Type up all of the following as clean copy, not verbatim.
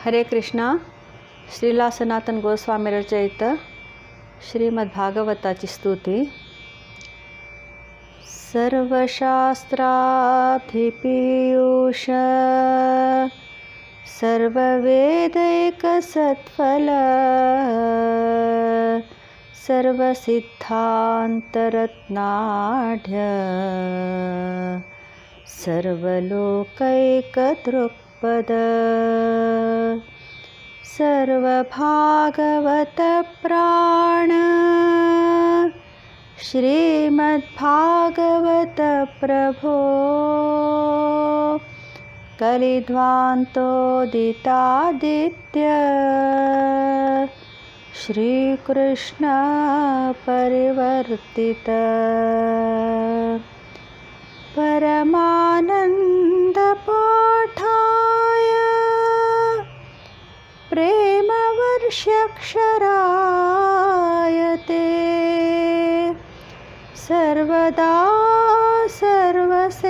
हरे कृष्णा. श्रीला सनातन गोस्वामी रचयित श्रीमद्भागवताची स्तुती. सर्वशास्त्राभिपीयूष सर्ववेदैकसत्फल सर्वसिद्धान्तरत्नाढ्य सर्वलोकैकदृक्पद सर्वभागवतप्राण श्रीमद्भागवत प्रभो कलिध्वान्तोदितादित्य श्रीकृष्ण परिवर्तित परमानन्दपाठाय प्रेमवर्ष्यक्षरायते सर्वदा सर्वसेवाय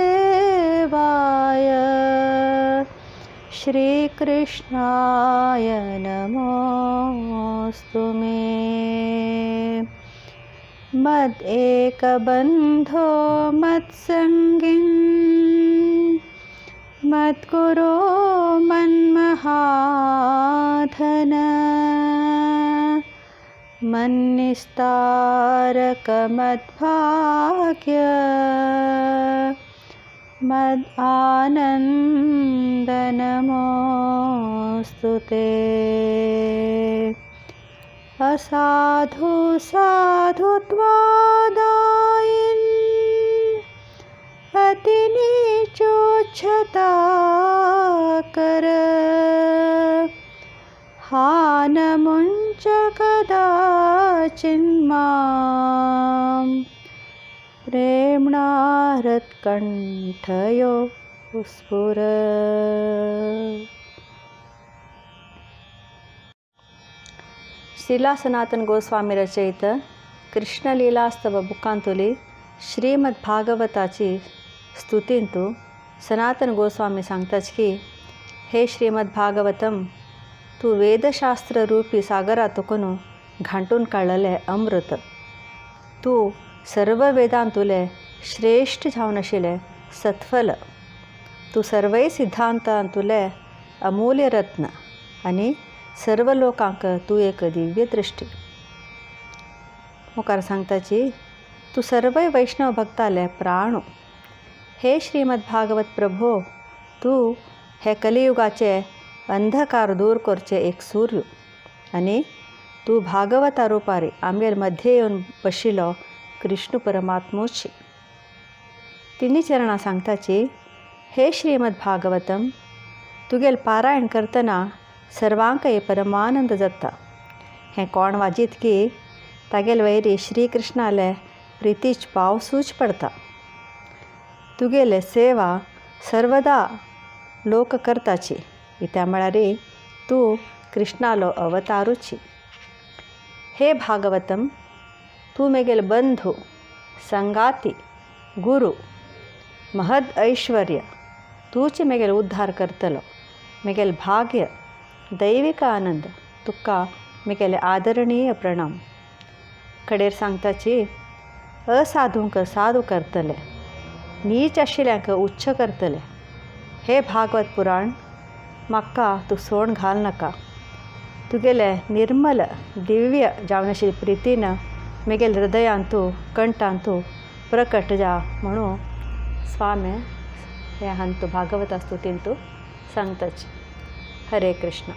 श्रीकृष्णाय नमोऽस्तु मे. मदेकबन्धो मत्सङ्गिन् मद्गुरो मन्महाधन मन्निस्तारकमद्भाग्य मदानन्दनमोऽस्तु ते. असाधु साधुत्वादायिन् अतिनीचोच्छता कर हानमुञ्च कदाचिन्मां प्रेम्णा हृत्कण्ठयो स्फुर. श्रीला सनातन गोस्वामी रचयित कृष्णलीलास्तव बुक्कांतुली श्रीमद्भागवताची स्तुतींतू सनातन गोस्वामी सांगताच की हे श्रीमद्भागवतम तू वेदशास्त्र रूपी सागरातुकून घांटून काढलेले अमृत. तू सर्व वेदांतुले श्रेष्ठ जावन आशिल्ले सत्फल. तू सर्वय सिद्धांतांतुले अमूल्य रत्न आणि सर्व लोकांक तू एक दिव्य दृष्टी. मुखार सांगताची तू सर्वय वैष्णव भक्ताले प्राण. हे श्रीमद्भागवत प्रभो तू हे कलियुगाचे अंधकार दूर करचे एक सूर्य आणि तू भागवता रूपारी आमगेर मध्ये येवन बशिलो कृष्ण परमात्मोची. तिन्ही चरणां सांगताची हे श्रीमद्भागवतम तुगेल पारायण करतना सर्वांक हे परमानंद जाता. हें कोण वाजीत की तागेल वैरी श्रीकृष्णाले प्रितीच भाव सूज पडता. तुगेले सेवा सर्वदा लोक करताची इत्या म्हळ्यार तू कृष्णालो अवतारूची. हे भागवतम तू मेगेल बंधू संगाती गुरु महद ऐश्वर्य तूच मेगेल उद्धार करतलो. मेगेल भाग्य दैविक आनंद तुका मेगेले आदरणीय प्रणाम. कडेर सांगताची असाधूंक साधू करतले नीच आशिल्ल्यांक उच्च करतले. हे भागवत पुराण म्हाका तूं सोड घाल नाका. तुगेले निर्मल दिव्य जावन आशिल्ले प्रितीन मेगेल हृदयांतू कंठांतू प्रकट जा म्हणून स्वामी हे हांतू भागवता स्तुतींतू सांगताची. हरे कृष्ण.